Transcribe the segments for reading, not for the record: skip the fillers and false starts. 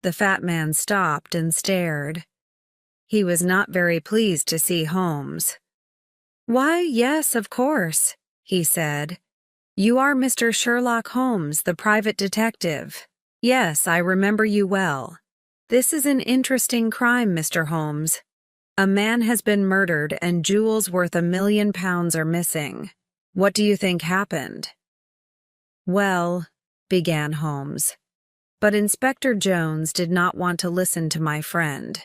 The fat man stopped and stared. He was not very pleased to see Holmes. "Why, yes, of course," he said. "You are Mr. Sherlock Holmes, the private detective. Yes, I remember you well. This is an interesting crime, Mr. Holmes. A man has been murdered and jewels worth £1,000,000 are missing. What do you think happened?" "Well," began Holmes. But Inspector Jones did not want to listen to my friend.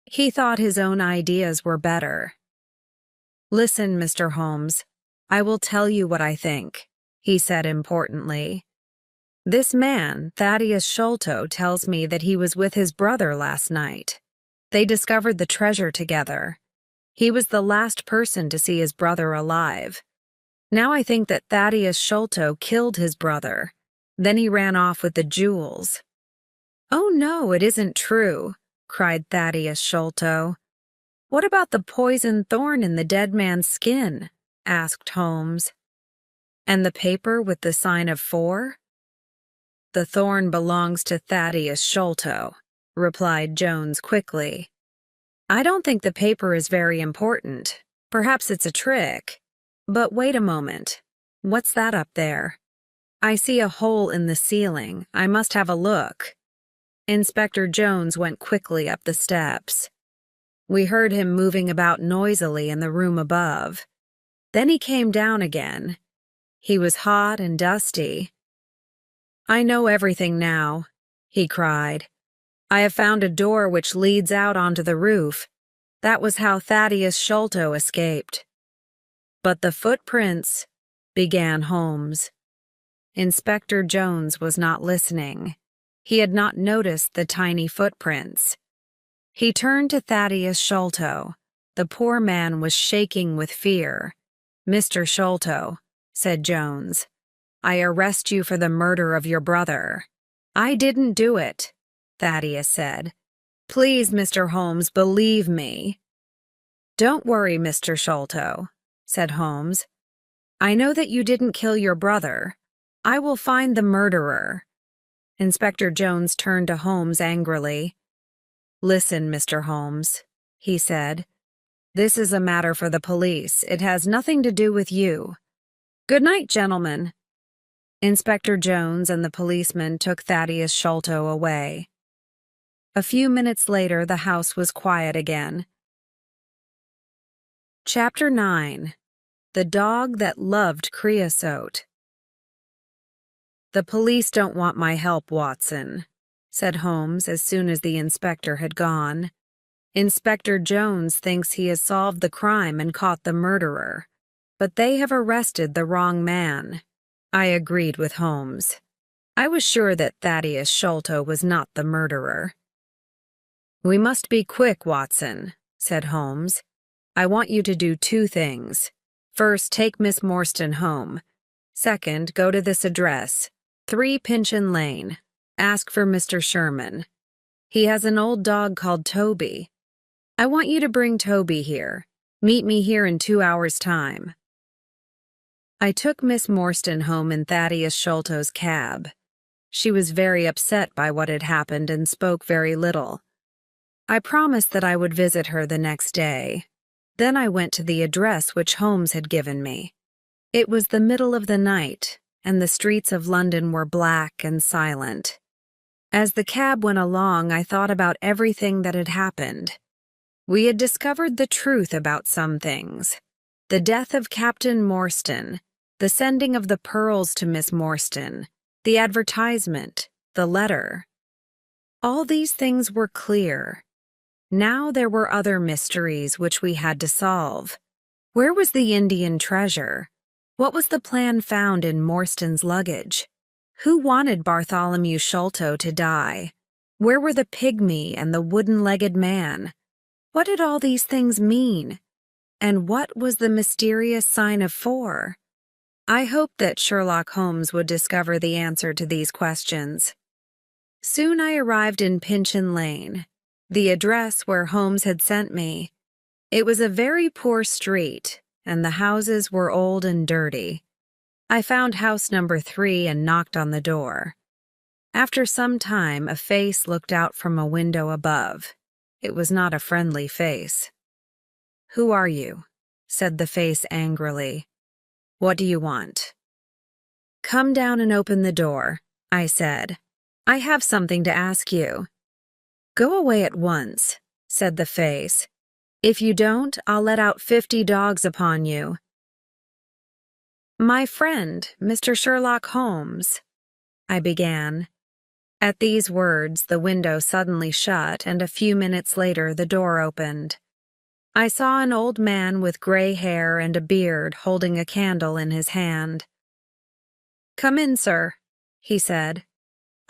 He thought his own ideas were better. "Listen, Mr. Holmes, I will tell you what I think," he said importantly. "This man, Thaddeus Sholto, tells me that he was with his brother last night. They discovered the treasure together. He was the last person to see his brother alive. Now I think that Thaddeus Sholto killed his brother. Then he ran off with the jewels." "Oh no, it isn't true," cried Thaddeus Sholto. "What about the poisoned thorn in the dead man's skin?" asked Holmes. "And the paper with the sign of 4? "The thorn belongs to Thaddeus Sholto," replied Jones quickly. "I don't think the paper is very important. Perhaps it's a trick. But wait a moment. What's that up there? I see a hole in the ceiling. I must have a look." Inspector Jones went quickly up the steps. We heard him moving about noisily in the room above. Then he came down again. He was hot and dusty. "I know everything now," he cried. "I have found a door which leads out onto the roof. That was how Thaddeus Sholto escaped." "But the footprints," began Holmes. Inspector Jones was not listening. He had not noticed the tiny footprints. He turned to Thaddeus Sholto. The poor man was shaking with fear. "Mr. Sholto," said Jones, "I arrest you for the murder of your brother." "I didn't do it," Thaddeus said. "Please, Mr. Holmes, believe me." "Don't worry, Mr. Sholto," said Holmes. "I know that you didn't kill your brother. I will find the murderer." Inspector Jones turned to Holmes angrily. "Listen, Mr. Holmes," he said. "This is a matter for the police. It has nothing to do with you. Good night, gentlemen." Inspector Jones and the policeman took Thaddeus Sholto away. A few minutes later, the house was quiet again. Chapter 9. The Dog That Loved Creosote. "The police don't want my help, Watson," said Holmes as soon as the inspector had gone. "Inspector Jones thinks he has solved the crime and caught the murderer, but they have arrested the wrong man." I agreed with Holmes. I was sure that Thaddeus Sholto was not the murderer. "We must be quick, Watson," said Holmes. "I want you to do 2 things. First, take Miss Morstan home. Second, go to this address, 3 Pinchin Lane. Ask for Mr. Sherman. He has an old dog called Toby. I want you to bring Toby here. Meet me here in 2 hours' time." I took Miss Morstan home in Thaddeus Sholto's cab. She was very upset by what had happened and spoke very little. I promised that I would visit her the next day. Then I went to the address which Holmes had given me. It was the middle of the night, and the streets of London were black and silent. As the cab went along, I thought about everything that had happened. We had discovered the truth about some things. The death of Captain Morstan, the sending of the pearls to Miss Morstan, the advertisement, the letter. All these things were clear. Now there were other mysteries which we had to solve. Where was the Indian treasure? What was the plan found in Morstan's luggage? Who wanted Bartholomew Sholto to die? Where were the pygmy and the wooden-legged man? What did all these things mean? And what was the mysterious sign of 4? I hoped that Sherlock Holmes would discover the answer to these questions. Soon I arrived in Pinchin Lane, the address where Holmes had sent me. It was a very poor street, and the houses were old and dirty. I found house number 3 and knocked on the door. After some time, a face looked out from a window above. It was not a friendly face. "Who are you?" said the face angrily. "What do you want?" "Come down and open the door," I said. "I have something to ask you." "Go away at once," said the face. "If you don't, I'll let out 50 dogs upon you." "My friend, Mr. Sherlock Holmes," I began. At these words, the window suddenly shut, and a few minutes later the door opened. I saw an old man with gray hair and a beard holding a candle in his hand. "Come in, sir," he said.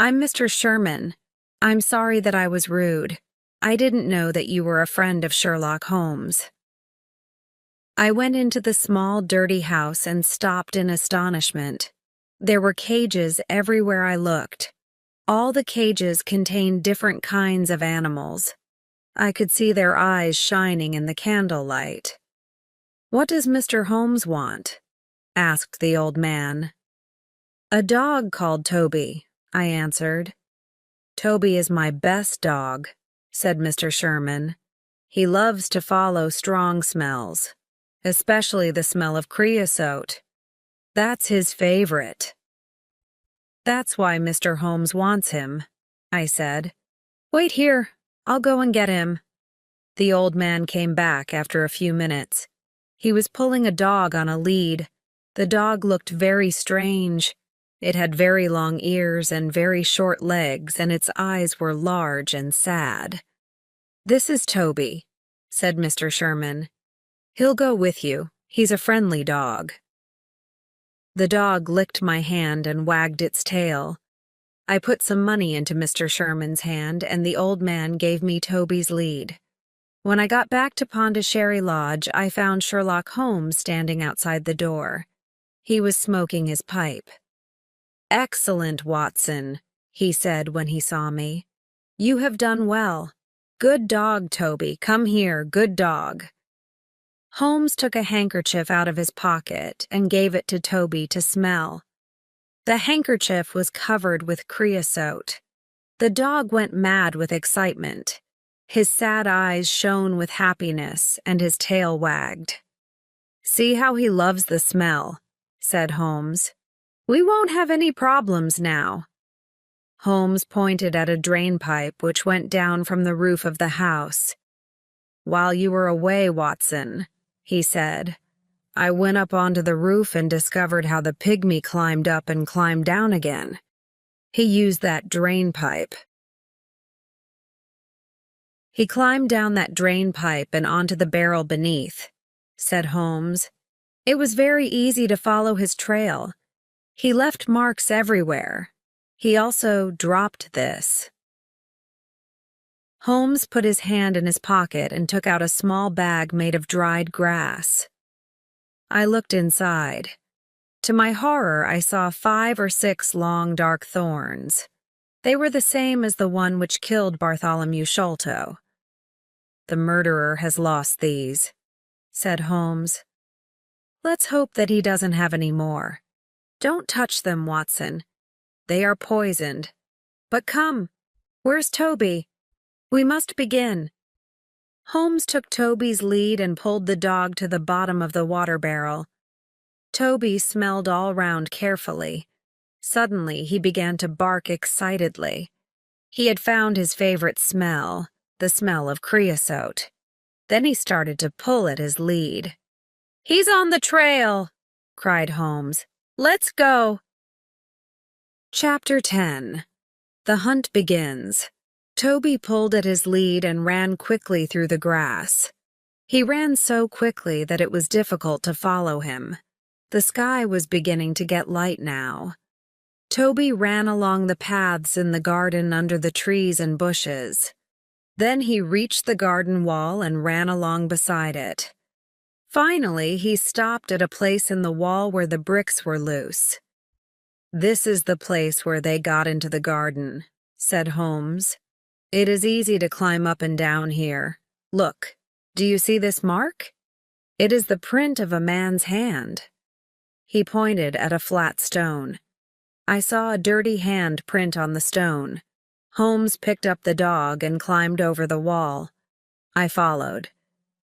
"I'm Mr. Sherman. I'm sorry that I was rude. I didn't know that you were a friend of Sherlock Holmes." I went into the small, dirty house and stopped in astonishment. There were cages everywhere I looked. All the cages contained different kinds of animals. I could see their eyes shining in the candlelight. "What does Mr. Holmes want?" asked the old man. "A dog called Toby," I answered. "Toby is my best dog," said Mr. Sherman. "He loves to follow strong smells, especially the smell of creosote. That's his favorite." "That's why Mr. Holmes wants him," I said. "Wait here. I'll go and get him." The old man came back after a few minutes. He was pulling a dog on a lead. The dog looked very strange. It had very long ears and very short legs, and its eyes were large and sad. "This is Toby," said Mr. Sherman. "He'll go with you. He's a friendly dog." The dog licked my hand and wagged its tail. I put some money into Mr. Sherman's hand, and the old man gave me Toby's lead. When I got back to Pondicherry Lodge, I found Sherlock Holmes standing outside the door. He was smoking his pipe. "Excellent, Watson," he said when he saw me. "You have done well. Good dog, Toby. Come here, good dog." Holmes took a handkerchief out of his pocket and gave it to Toby to smell. The handkerchief was covered with creosote. The dog went mad with excitement. His sad eyes shone with happiness, and his tail wagged. "See how he loves the smell," said Holmes. "We won't have any problems now." Holmes pointed at a drain pipe which went down from the roof of the house. "While you were away, Watson," he said, "I went up onto the roof and discovered how the pygmy climbed up and climbed down again. He used that drain pipe." "He climbed down that drain pipe and onto the barrel beneath," said Holmes. "It was very easy to follow his trail. He left marks everywhere. He also dropped this." Holmes put his hand in his pocket and took out a small bag made of dried grass. I looked inside. To my horror, I saw 5 or 6 long, dark thorns. They were the same as the one which killed Bartholomew Sholto. "The murderer has lost these," said Holmes. "Let's hope that he doesn't have any more. Don't touch them, Watson. They are poisoned. But come, where's Toby? We must begin." Holmes took Toby's lead and pulled the dog to the bottom of the water barrel. Toby smelled all round carefully. Suddenly, he began to bark excitedly. He had found his favorite smell, the smell of creosote. Then he started to pull at his lead. "He's on the trail!" cried Holmes. "Let's go!" Chapter 10. The Hunt Begins. Toby pulled at his lead and ran quickly through the grass. He ran so quickly that it was difficult to follow him. The sky was beginning to get light now. Toby ran along the paths in the garden under the trees and bushes. Then he reached the garden wall and ran along beside it. Finally, he stopped at a place in the wall where the bricks were loose. "This is the place where they got into the garden," said Holmes. "It is easy to climb up and down here. Look, do you see this mark? It is the print of a man's hand." He pointed at a flat stone. I saw a dirty hand print on the stone. Holmes picked up the dog and climbed over the wall. I followed.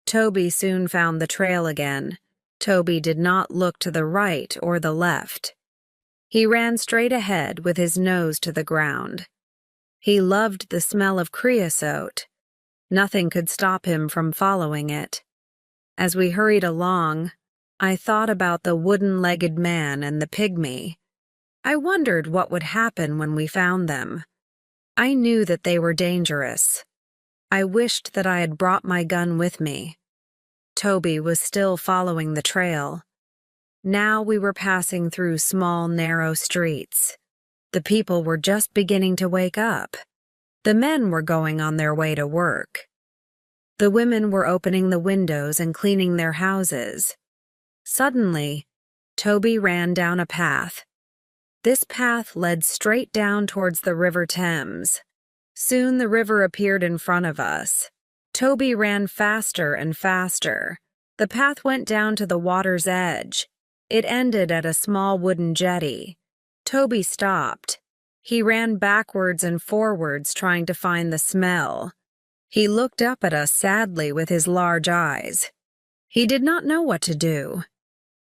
Toby soon found the trail again. Toby did not look to the right or the left. He ran straight ahead with his nose to the ground. He loved the smell of creosote. Nothing could stop him from following it. As we hurried along, I thought about the wooden-legged man and the pygmy. I wondered what would happen when we found them. I knew that they were dangerous. I wished that I had brought my gun with me. Toby was still following the trail. Now we were passing through small, narrow streets. The people were just beginning to wake up. The men were going on their way to work. The women were opening the windows and cleaning their houses. Suddenly, Toby ran down a path. This path led straight down towards the River Thames. Soon the river appeared in front of us. Toby ran faster and faster. The path went down to the water's edge. It ended at a small wooden jetty. Toby stopped. He ran backwards and forwards trying to find the smell. He looked up at us sadly with his large eyes. He did not know what to do.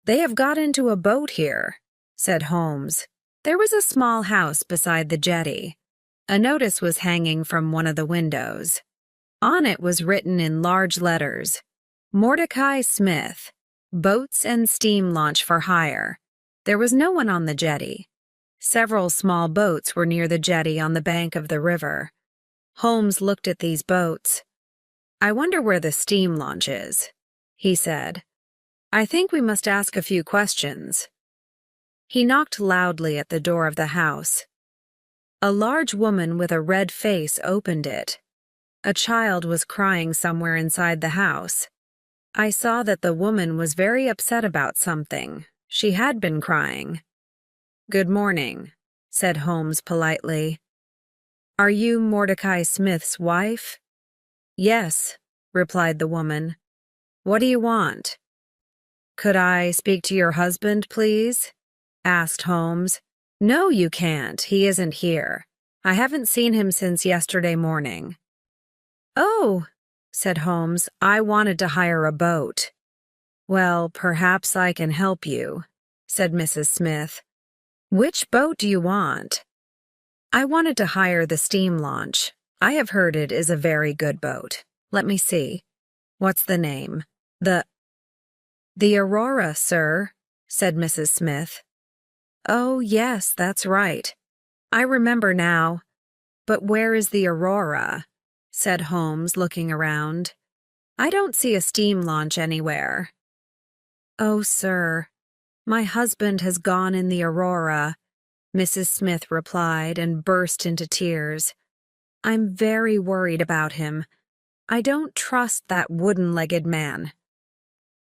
"They have got into a boat here," said Holmes. There was a small house beside the jetty. A notice was hanging from one of the windows. On it was written in large letters, "Mordecai Smith, Boats and Steam Launch for Hire." There was no one on the jetty. Several small boats were near the jetty on the bank of the river. Holmes looked at these boats. "I wonder where the steam launch is," he said. "I think we must ask a few questions." He knocked loudly at the door of the house. A large woman with a red face opened it. A child was crying somewhere inside the house. I saw that the woman was very upset about something. She had been crying. "Good morning," said Holmes politely. "Are you Mordecai Smith's wife?" "Yes," replied the woman. "What do you want?" "Could I speak to your husband, please?" asked Holmes. "No, you can't. He isn't here. I haven't seen him since yesterday morning." "Oh," said Holmes, "I wanted to hire a boat." "Well, perhaps I can help you," said Mrs. Smith. "Which boat do you want?" "I wanted to hire the steam launch. I have heard it is a very good boat. Let me see. What's the name?" The Aurora, sir," said Mrs. Smith. "Oh, yes, that's right. I remember now. But where is the Aurora?" said Holmes, looking around. "I don't see a steam launch anywhere." "Oh, sir, my husband has gone in the Aurora," Mrs. Smith replied and burst into tears. "I'm very worried about him. I don't trust that wooden-legged man."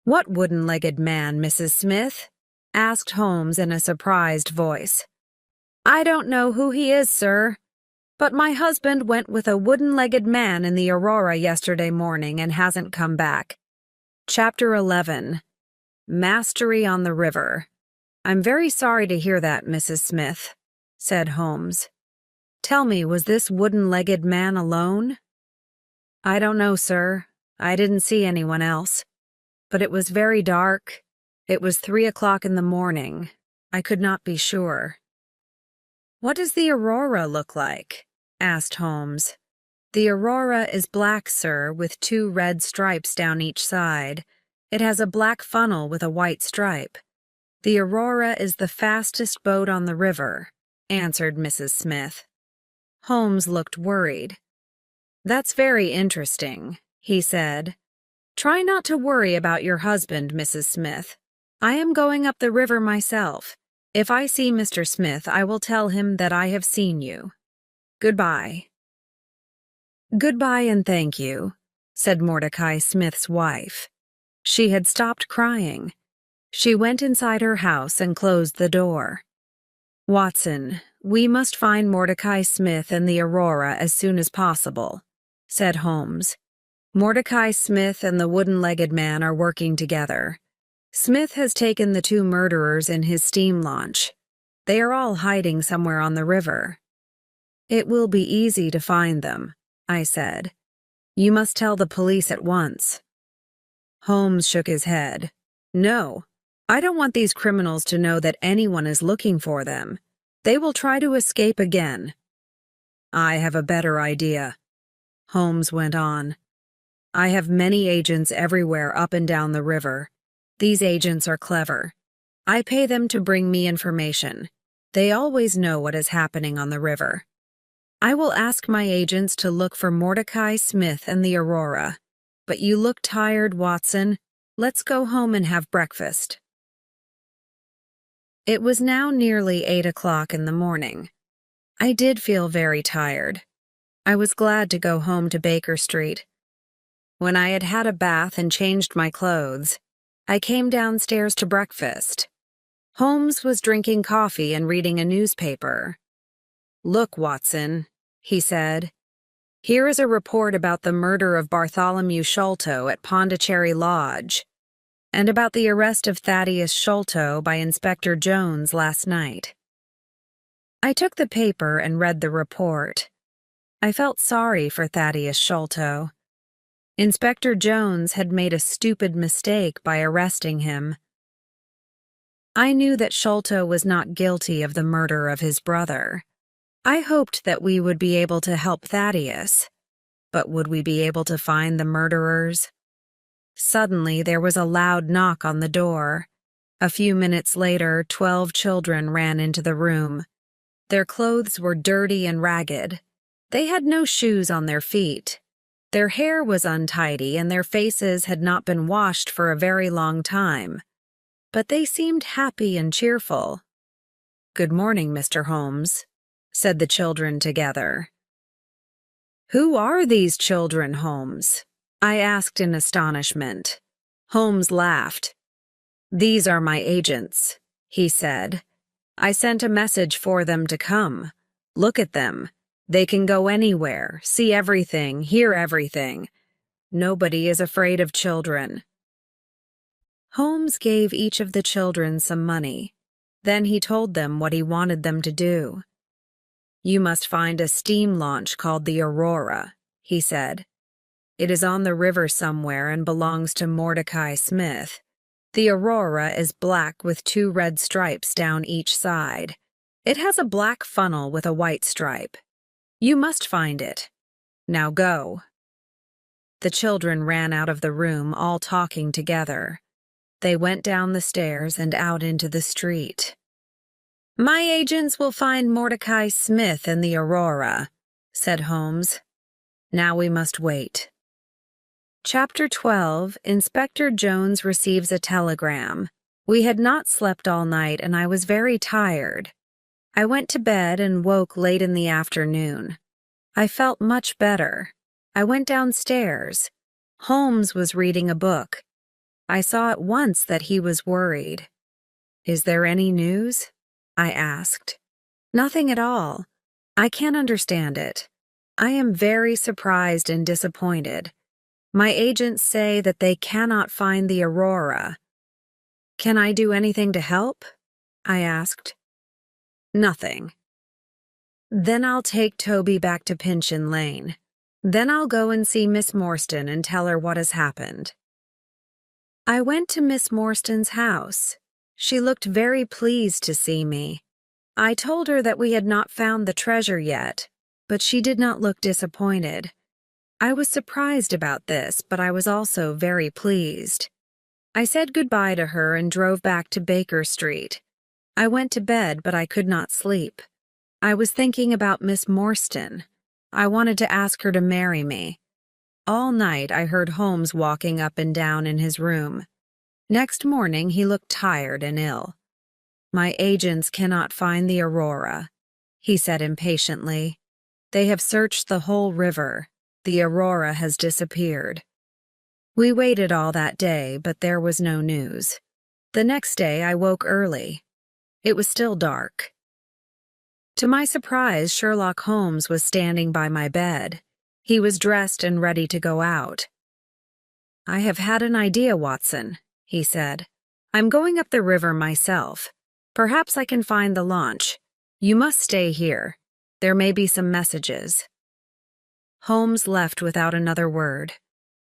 "What wooden-legged man, Mrs. Smith?" asked Holmes in a surprised voice. "I don't know who he is, sir, but my husband went with a wooden-legged man in the Aurora yesterday morning and hasn't come back." Chapter 11. Mastery on the River. "I'm very sorry to hear that, Mrs. Smith," said Holmes. "Tell me, was this wooden-legged man alone?" "I don't know, sir. I didn't see anyone else. But it was very dark. It was 3 o'clock in the morning. I could not be sure." "What does the Aurora look like?" asked Holmes. "The Aurora is black, sir, with 2 red stripes down each side. It has a black funnel with a white stripe. The Aurora is the fastest boat on the river," answered Mrs. Smith. Holmes looked worried. "That's very interesting," he said. "Try not to worry about your husband, Mrs. Smith. I am going up the river myself. If I see Mr. Smith, I will tell him that I have seen you. Goodbye." "Goodbye and thank you," said Mordecai Smith's wife. She had stopped crying. She went inside her house and closed the door. "Watson, we must find Mordecai Smith and the Aurora as soon as possible," said Holmes. "Mordecai Smith and the wooden-legged man are working together. Smith has taken the 2 murderers in his steam launch. They are all hiding somewhere on the river." "It will be easy to find them," I said. "You must tell the police at once." Holmes shook his head. "No, I don't want these criminals to know that anyone is looking for them. They will try to escape again." "I have a better idea," Holmes went on. "I have many agents everywhere up and down the river. These agents are clever. I pay them to bring me information. They always know what is happening on the river. I will ask my agents to look for Mordecai Smith and the Aurora. But you look tired, Watson. Let's go home and have breakfast." It was now nearly 8 o'clock in the morning. I did feel very tired. I was glad to go home to Baker Street. When I had had a bath and changed my clothes, I came downstairs to breakfast. Holmes was drinking coffee and reading a newspaper. "Look, Watson," he said. "Here is a report about the murder of Bartholomew Sholto at Pondicherry Lodge, and about the arrest of Thaddeus Sholto by Inspector Jones last night." I took the paper and read the report. I felt sorry for Thaddeus Sholto. Inspector Jones had made a stupid mistake by arresting him. I knew that Sholto was not guilty of the murder of his brother. I hoped that we would be able to help Thaddeus, but would we be able to find the murderers? Suddenly, there was a loud knock on the door. A few minutes later, 12 children ran into the room. Their clothes were dirty and ragged. They had no shoes on their feet. Their hair was untidy and their faces had not been washed for a very long time. But they seemed happy and cheerful. "Good morning, Mr. Holmes," said the children together. "Who are these children, Holmes?" I asked in astonishment. Holmes laughed. "These are my agents," he said. "I sent a message for them to come. Look at them. They can go anywhere, see everything, hear everything. Nobody is afraid of children." Holmes gave each of the children some money. Then he told them what he wanted them to do. "You must find a steam launch called the Aurora," he said. "It is on the river somewhere and belongs to Mordecai Smith. The Aurora is black with 2 red stripes down each side. It has a black funnel with a white stripe. You must find it. Now go." The children ran out of the room, all talking together. They went down the stairs and out into the street. "My agents will find Mordecai Smith and the Aurora," said Holmes. "Now we must wait." Chapter 12, Inspector Jones receives a telegram. We had not slept all night and I was very tired. I went to bed and woke late in the afternoon. I felt much better. I went downstairs. Holmes was reading a book. I saw at once that he was worried. "Is there any news?" I asked. "Nothing at all. I can't understand it. I am very surprised and disappointed. My agents say that they cannot find the Aurora." "Can I do anything to help?" I asked. "Nothing." "Then I'll take Toby back to Pinchin Lane. Then I'll go and see Miss Morstan and tell her what has happened." I went to Miss Morstan's house. She looked very pleased to see me. I told her that we had not found the treasure yet, but she did not look disappointed. I was surprised about this, but I was also very pleased. I said goodbye to her and drove back to Baker Street. I went to bed, but I could not sleep. I was thinking about Miss Morstan. I wanted to ask her to marry me. All night I heard Holmes walking up and down in his room. Next morning he looked tired and ill. "My agents cannot find the Aurora," he said impatiently. "They have searched the whole river. The Aurora has disappeared." We waited all that day, but there was no news. The next day I woke early. It was still dark. To my surprise, Sherlock Holmes was standing by my bed. He was dressed and ready to go out. "I have had an idea, Watson," he said. "I'm going up the river myself. Perhaps I can find the launch. You must stay here. There may be some messages." Holmes left without another word.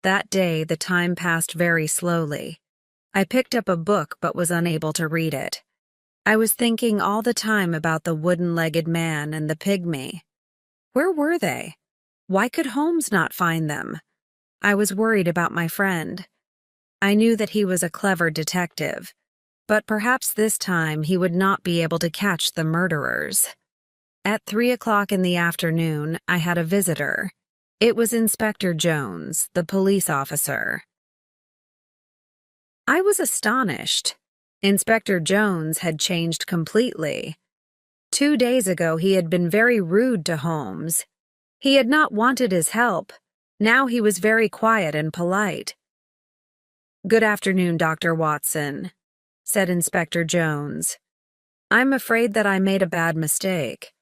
That day, the time passed very slowly. I picked up a book but was unable to read it. I was thinking all the time about the wooden-legged man and the pygmy. Where were they? Why could Holmes not find them? I was worried about my friend. I knew that he was a clever detective, but perhaps this time he would not be able to catch the murderers. At 3 o'clock in the afternoon, I had a visitor. It was Inspector Jones, the police officer. I was astonished. Inspector Jones had changed completely. 2 days ago, he had been very rude to Holmes. He had not wanted his help. Now he was very quiet and polite. "Good afternoon, Dr. Watson," said Inspector Jones. "I'm afraid that I made a bad mistake.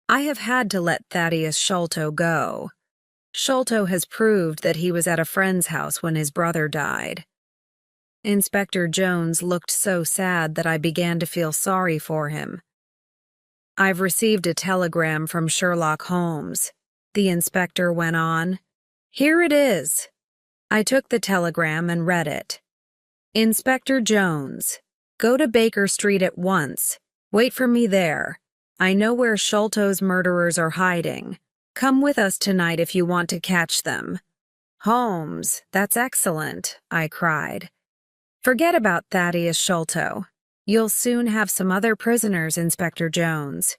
I have had to let Thaddeus Sholto go. Sholto has proved that he was at a friend's house when his brother died." Inspector Jones looked so sad that I began to feel sorry for him. "I've received a telegram from Sherlock Holmes," the inspector went on. "Here it is." I took the telegram and read it. "Inspector Jones, go to Baker Street at once. Wait for me there. I know where Sholto's murderers are hiding. Come with us tonight if you want to catch them." "Holmes, that's excellent," I cried. "Forget about Thaddeus Sholto. You'll soon have some other prisoners, Inspector Jones."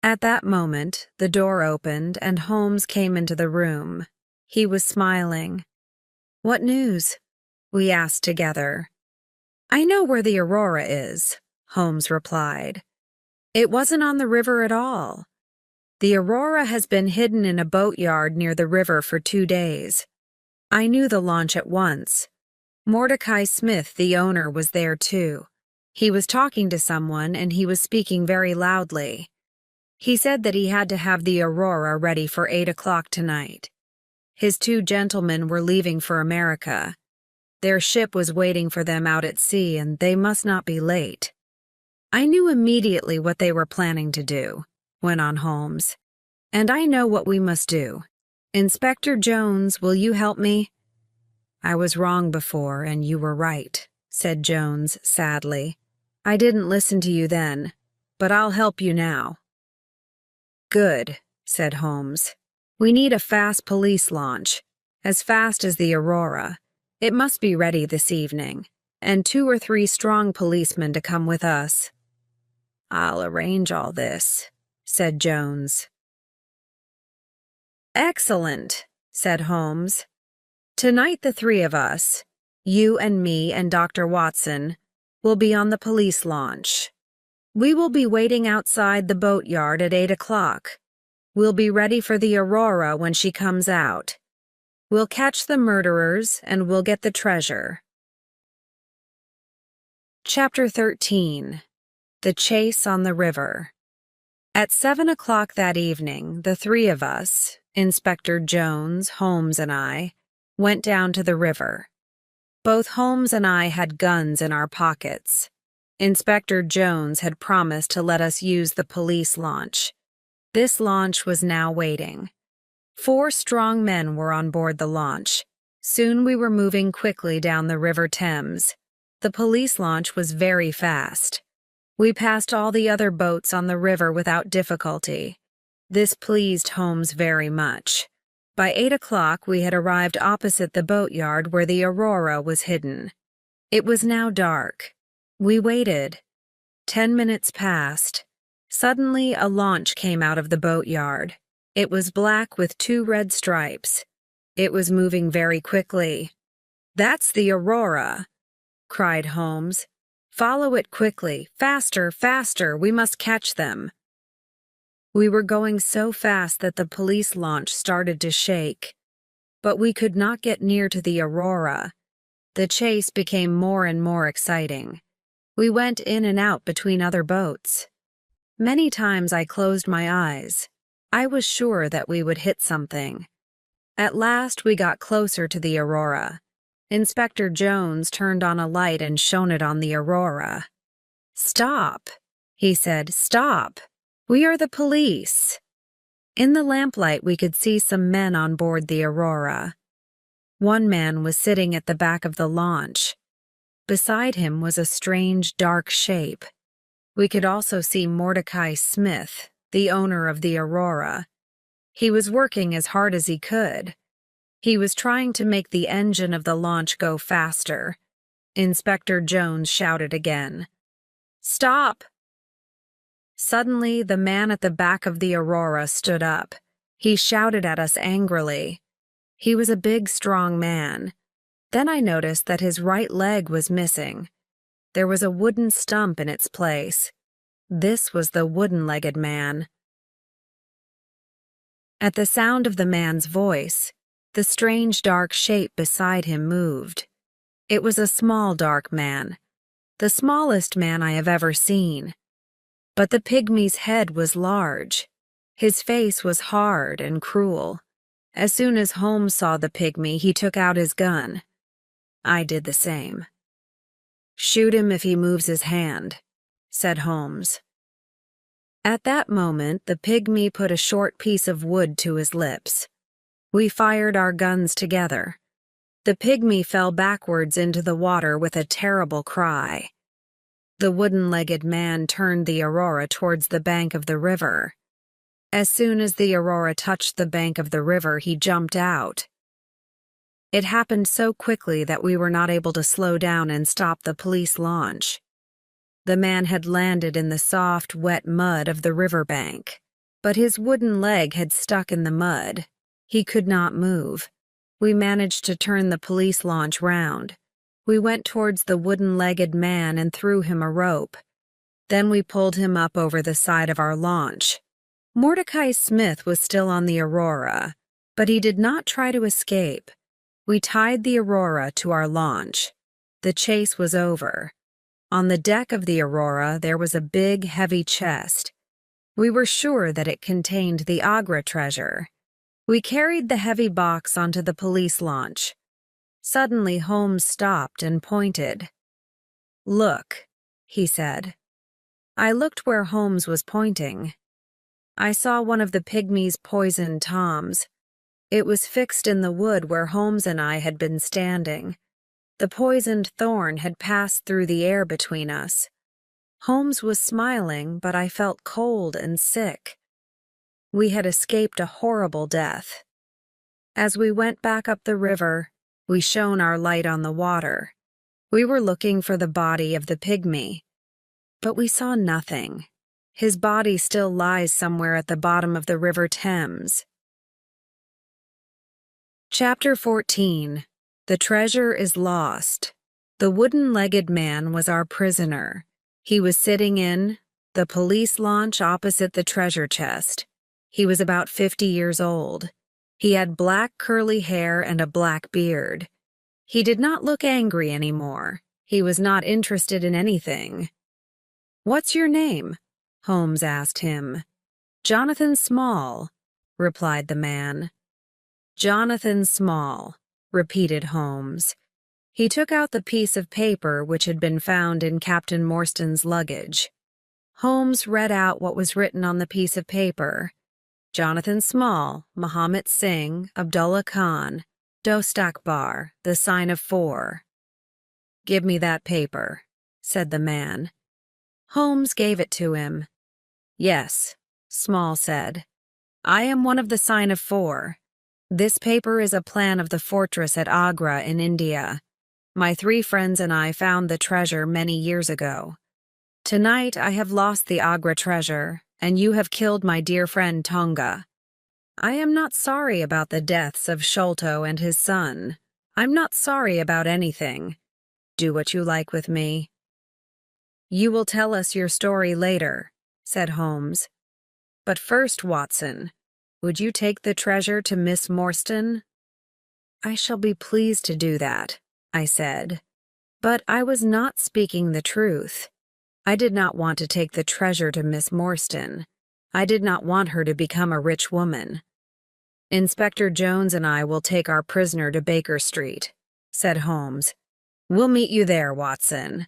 At that moment, the door opened and Holmes came into the room. He was smiling. "What news?" we asked together. "I know where the Aurora is," Holmes replied. "It wasn't on the river at all. The Aurora has been hidden in a boatyard near the river for 2 days. I knew the launch at once. Mordecai Smith, the owner, was there too. He was talking to someone and he was speaking very loudly. He said that he had to have the Aurora ready for 8 o'clock tonight. His 2 gentlemen were leaving for America. Their ship was waiting for them out at sea and they must not be late." "I knew immediately what they were planning to do," went on Holmes. "And I know what we must do. Inspector Jones, will you help me?" "I was wrong before, and you were right," said Jones sadly. "I didn't listen to you then, but I'll help you now." "Good," said Holmes. "We need a fast police launch, as fast as the Aurora. It must be ready this evening, and 2 or 3 strong policemen to come with us." "I'll arrange all this," said Jones. "Excellent," said Holmes. "Tonight the 3 of us, you and me and Dr. Watson, will be on the police launch. We will be waiting outside the boatyard at 8 o'clock. We'll be ready for the Aurora when she comes out. We'll catch the murderers and we'll get the treasure." Chapter 13. The Chase on the River. At 7 o'clock that evening, the 3 of us, Inspector Jones, Holmes, and I, went down to the river. Both Holmes and I had guns in our pockets. Inspector Jones had promised to let us use the police launch. This launch was now waiting. 4 strong men were on board the launch. Soon we were moving quickly down the River Thames. The police launch was very fast. We passed all the other boats on the river without difficulty. This pleased Holmes very much. By 8 o'clock we had arrived opposite the boatyard where the Aurora was hidden. It was now dark. We waited. 10 minutes passed. Suddenly a launch came out of the boatyard. It was black with 2 red stripes. It was moving very quickly. "That's the Aurora," cried Holmes. "Follow it quickly. Faster, faster, we must catch them." We were going so fast that the police launch started to shake. But we could not get near to the Aurora. The chase became more and more exciting. We went in and out between other boats. Many times I closed my eyes. I was sure that we would hit something. At last we got closer to the Aurora. Inspector Jones turned on a light and shone it on the Aurora. "Stop," he said. "Stop. We are the police." In the lamplight, we could see some men on board the Aurora. One man was sitting at the back of the launch. Beside him was a strange, dark shape. We could also see Mordecai Smith, the owner of the Aurora. He was working as hard as he could. He was trying to make the engine of the launch go faster. Inspector Jones shouted again, "Stop!" Suddenly, the man at the back of the Aurora stood up. He shouted at us angrily. He was a big, strong man. Then I noticed that his right leg was missing. There was a wooden stump in its place. This was the wooden-legged man. At the sound of the man's voice, the strange dark shape beside him moved. It was a small dark man, the smallest man I have ever seen. But the pygmy's head was large. His face was hard and cruel. As soon as Holmes saw the pygmy, he took out his gun. I did the same. "Shoot him if he moves his hand," said Holmes. At that moment, the pygmy put a short piece of wood to his lips. We fired our guns together. The pygmy fell backwards into the water with a terrible cry. The wooden-legged man turned the Aurora towards the bank of the river. As soon as the Aurora touched the bank of the river, he jumped out. It happened so quickly that we were not able to slow down and stop the police launch. The man had landed in the soft, wet mud of the riverbank, but his wooden leg had stuck in the mud. He could not move. We managed to turn the police launch round. We went towards the wooden-legged man and threw him a rope. Then we pulled him up over the side of our launch. Mordecai Smith was still on the Aurora, but he did not try to escape. We tied the Aurora to our launch. The chase was over. On the deck of the Aurora, there was a big, heavy chest. We were sure that it contained the Agra treasure. We carried the heavy box onto the police launch. Suddenly, Holmes stopped and pointed. "Look," he said. I looked where Holmes was pointing. I saw one of the pygmy's poisoned toms. It was fixed in the wood where Holmes and I had been standing. The poisoned thorn had passed through the air between us. Holmes was smiling, but I felt cold and sick. We had escaped a horrible death. As we went back up the river, we shone our light on the water. We were looking for the body of the pygmy, but we saw nothing. His body still lies somewhere at the bottom of the River Thames. Chapter 14. The treasure is lost. The wooden-legged man was our prisoner. He was sitting in the police launch opposite the treasure chest. He was about 50 years old. He had black curly hair and a black beard. He did not look angry anymore. He was not interested in anything. "What's your name?" Holmes asked him. "Jonathan Small," replied the man. "Jonathan Small," repeated Holmes. He took out the piece of paper which had been found in Captain Morstan's luggage. Holmes read out what was written on the piece of paper. Jonathan Small, Muhammad Singh, Abdullah Khan, Dostakbar, the sign of 4. "Give me that paper," said the man. Holmes gave it to him. "Yes," Small said. "I am one of the sign of 4. This paper is a plan of the fortress at Agra in India. My 3 friends and I found the treasure many years ago. Tonight I have lost the Agra treasure, and you have killed my dear friend Tonga. I am not sorry about the deaths of Sholto and his son. I'm not sorry about anything. Do what you like with me." "You will tell us your story later," said Holmes. "But first, Watson, would you take the treasure to Miss Morstan?" "I shall be pleased to do that," I said. But I was not speaking the truth. I did not want to take the treasure to Miss Morstan. I did not want her to become a rich woman. "Inspector Jones and I will take our prisoner to Baker Street," said Holmes. "We'll meet you there, Watson."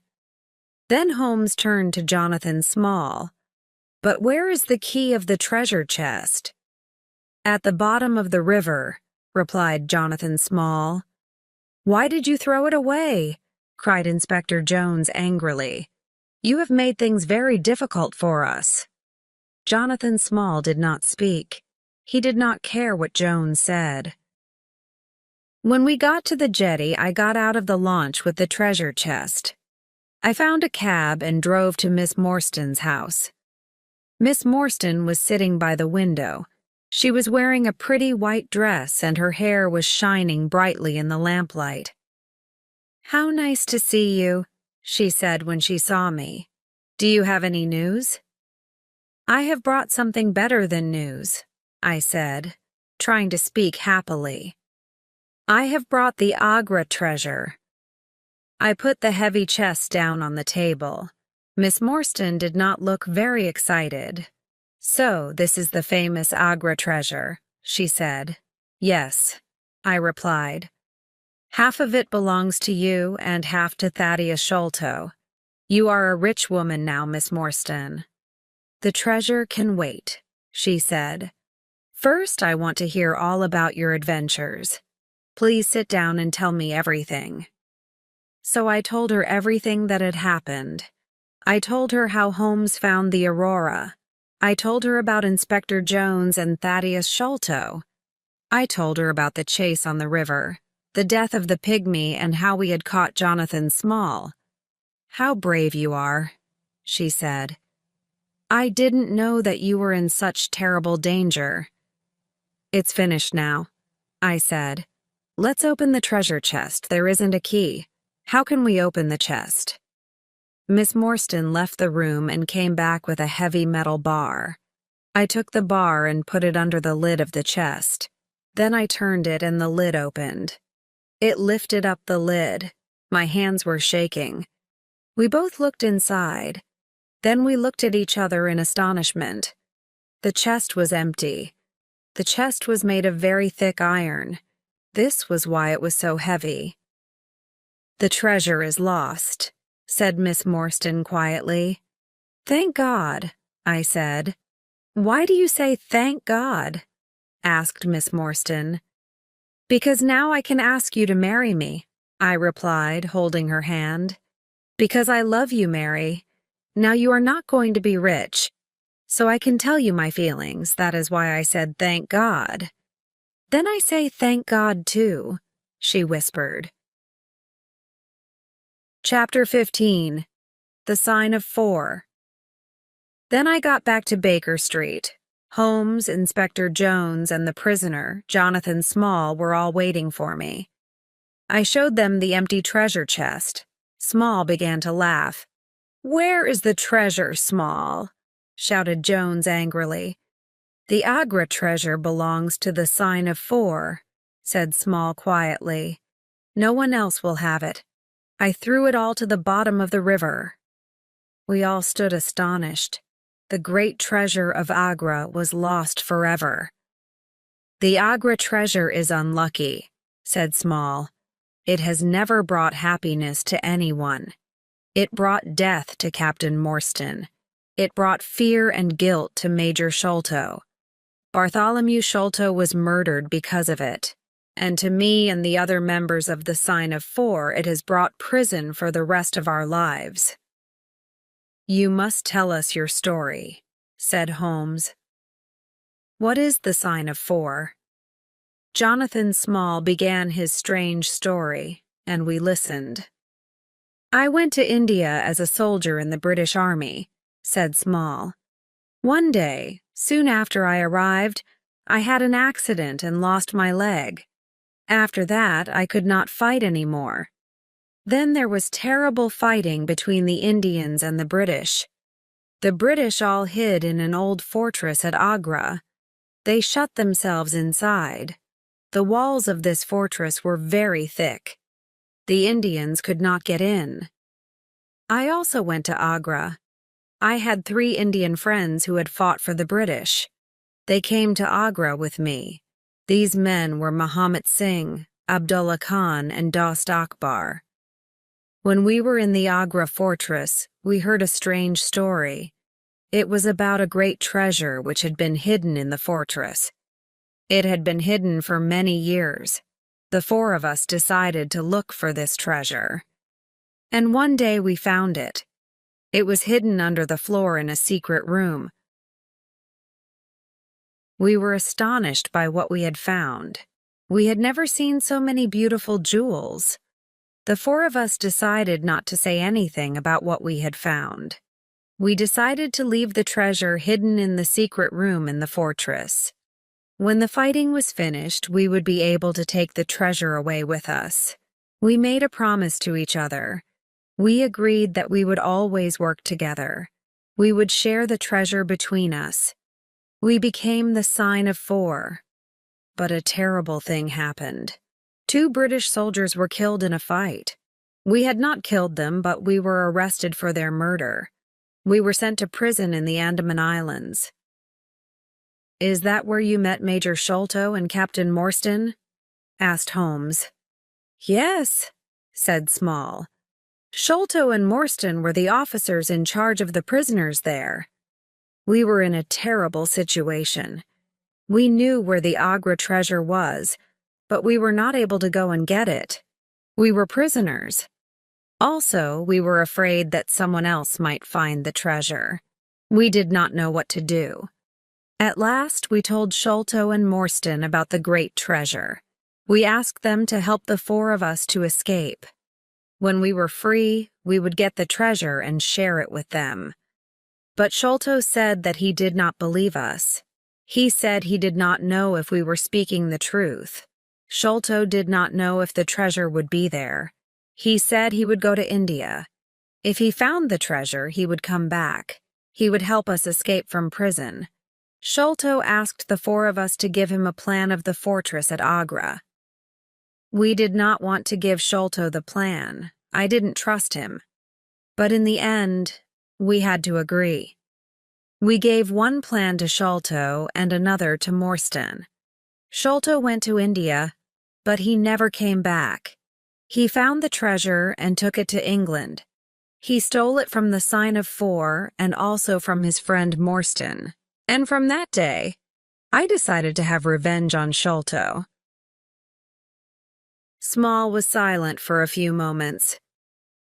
Then Holmes turned to Jonathan Small. "But where is the key of the treasure chest?" "At the bottom of the river," replied Jonathan Small. "Why did you throw it away?" cried Inspector Jones angrily. "You have made things very difficult for us." Jonathan Small did not speak. He did not care what Jones said. When we got to the jetty, I got out of the launch with the treasure chest. I found a cab and drove to Miss Morstan's house. Miss Morstan was sitting by the window. She was wearing a pretty white dress and her hair was shining brightly in the lamplight. "How nice to see you," she said when she saw me. "Do you have any news?" "I have brought something better than news," I said, trying to speak happily. "I have brought the Agra treasure." I put the heavy chest down on the table. Miss Morstan did not look very excited. "So, this is the famous Agra treasure," she said. "Yes," I replied. "Half of it belongs to you and half to Thaddeus Sholto. You are a rich woman now, Miss Morstan." "The treasure can wait," she said. "First, I want to hear all about your adventures. Please sit down and tell me everything." So I told her everything that had happened. I told her how Holmes found the Aurora. I told her about Inspector Jones and Thaddeus Sholto. I told her about the chase on the river, the death of the pygmy, and how we had caught Jonathan Small. "How brave you are," she said. "I didn't know that you were in such terrible danger." "It's finished now," I said. "Let's open the treasure chest. There isn't a key. How can we open the chest?" Miss Morstan left the room and came back with a heavy metal bar. I took the bar and put it under the lid of the chest. Then I turned it and the lid opened. It lifted up the lid. My hands were shaking. We both looked inside. Then we looked at each other in astonishment. The chest was empty. The chest was made of very thick iron. This was why it was so heavy. "The treasure is lost," said Miss Morstan quietly. "Thank God," I said. "Why do you say thank God?" asked Miss Morstan. "Because now I can ask you to marry me," I replied, holding her hand. "Because I love you, Mary. Now you are not going to be rich, so I can tell you my feelings. That is why I said thank God." "Then I say thank God too," she whispered. Chapter 15. The Sign of 4. Then I got back to Baker Street. Holmes, Inspector Jones, and the prisoner, Jonathan Small, were all waiting for me. I showed them the empty treasure chest. Small began to laugh. "Where is the treasure, Small?" shouted Jones angrily. "The Agra treasure belongs to the Sign of 4, said Small quietly. "No one else will have it. I threw it all to the bottom of the river." We all stood astonished. The great treasure of Agra was lost forever. "The Agra treasure is unlucky," said Small. "It has never brought happiness to anyone. It brought death to Captain Morstan. It brought fear and guilt to Major Sholto. Bartholomew Sholto was murdered because of it. And to me and the other members of the Sign of 4, it has brought prison for the rest of our lives." "You must tell us your story," said Holmes. "What is the Sign of 4? Jonathan Small began his strange story, and we listened. "I went to India as a soldier in the British Army," said Small. "One day, soon after I arrived, I had an accident and lost my leg. After that, I could not fight anymore. Then there was terrible fighting between the Indians and the British. The British all hid in an old fortress at Agra. They shut themselves inside. The walls of this fortress were very thick. The Indians could not get in. I also went to Agra. I had 3 Indian friends who had fought for the British. They came to Agra with me. These men were Muhammad Singh, Abdullah Khan, and Dost Akbar. When we were in the Agra fortress, we heard a strange story. It was about a great treasure which had been hidden in the fortress. It had been hidden for many years. The four of us decided to look for this treasure. And one day we found it. It was hidden under the floor in a secret room. We were astonished by what we had found. We had never seen so many beautiful jewels. The four of us decided not to say anything about what we had found. We decided to leave the treasure hidden in the secret room in the fortress. When the fighting was finished, we would be able to take the treasure away with us. We made a promise to each other. We agreed that we would always work together. We would share the treasure between us. We became the sign of four. But a terrible thing happened. 2 British soldiers were killed in a fight. We had not killed them, but we were arrested for their murder. We were sent to prison in the Andaman Islands. "Is that where you met Major Sholto and Captain Morstan?" asked Holmes. "Yes," said Small. "Sholto and Morstan were the officers in charge of the prisoners there. We were in a terrible situation. We knew where the Agra treasure was, but we were not able to go and get it. We were prisoners. Also, we were afraid that someone else might find the treasure. We did not know what to do. At last, we told Sholto and Morstan about the great treasure. We asked them to help the four of us to escape. When we were free, we would get the treasure and share it with them. But Sholto said that he did not believe us. He said he did not know if we were speaking the truth. Sholto did not know if the treasure would be there. He said he would go to India. If he found the treasure, he would come back. He would help us escape from prison. Sholto asked the four of us to give him a plan of the fortress at Agra. We did not want to give Sholto the plan. I didn't trust him. But in the end, we had to agree. We gave one plan to Sholto and another to Morstan. Sholto went to India, but he never came back. He found the treasure and took it to England. He stole it from the Sign of Four and also from his friend Morstan. And from that day, I decided to have revenge on Sholto. Small was silent for a few moments.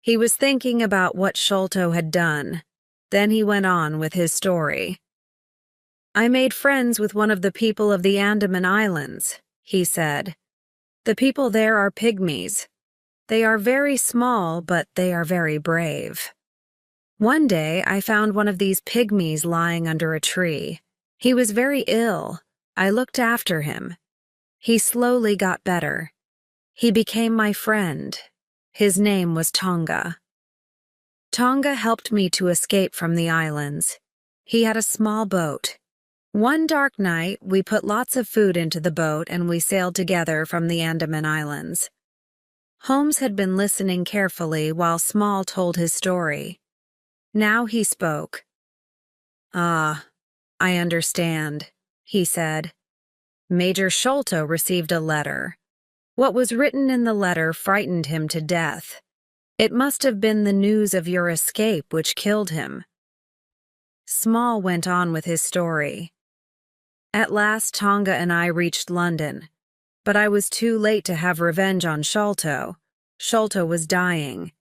He was thinking about what Sholto had done. Then he went on with his story. "I made friends with one of the people of the Andaman Islands," he said. "The people there are pygmies. They are very small, but they are very brave. One day, I found one of these pygmies lying under a tree. He was very ill. I looked after him. He slowly got better. He became my friend. His name was Tonga. Tonga helped me to escape from the islands. He had a small boat. One dark night, we put lots of food into the boat and we sailed together from the Andaman Islands." Holmes had been listening carefully while Small told his story. Now he spoke. "Ah, I understand," he said. "Major Sholto received a letter. What was written in the letter frightened him to death. It must have been the news of your escape which killed him." Small went on with his story. "At last Tonga and I reached London, but I was too late to have revenge on Sholto. Sholto was dying.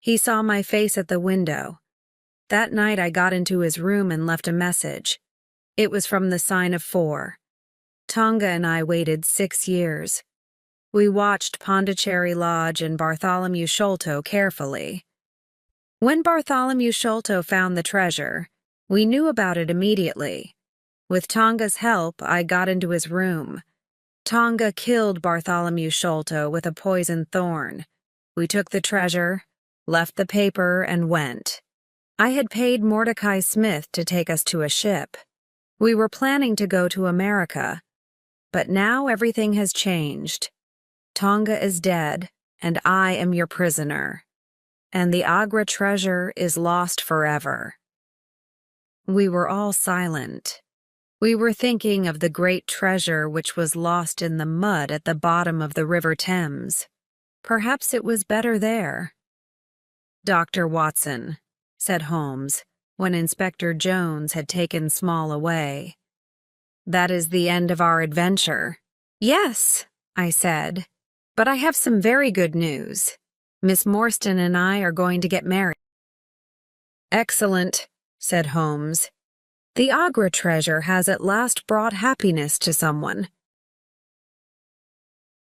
He saw my face at the window. That night I got into his room and left a message. It was from the Sign of Four. Tonga and I waited 6 years. We watched Pondicherry Lodge and Bartholomew Sholto carefully. When Bartholomew Sholto found the treasure, we knew about it immediately. With Tonga's help, I got into his room. Tonga killed Bartholomew Sholto with a poison thorn. We took the treasure, left the paper, and went. I had paid Mordecai Smith to take us to a ship. We were planning to go to America. But now everything has changed. Tonga is dead, and I am your prisoner. And the Agra treasure is lost forever." We were all silent. We were thinking of the great treasure which was lost in the mud at the bottom of the River Thames. Perhaps it was better there. Dr. Watson, said Holmes, when Inspector Jones had taken Small away. That is the end of our adventure. Yes, I said, but I have some very good news. Miss Morstan and I are going to get married. Excellent, said Holmes. The Agra treasure has at last brought happiness to someone.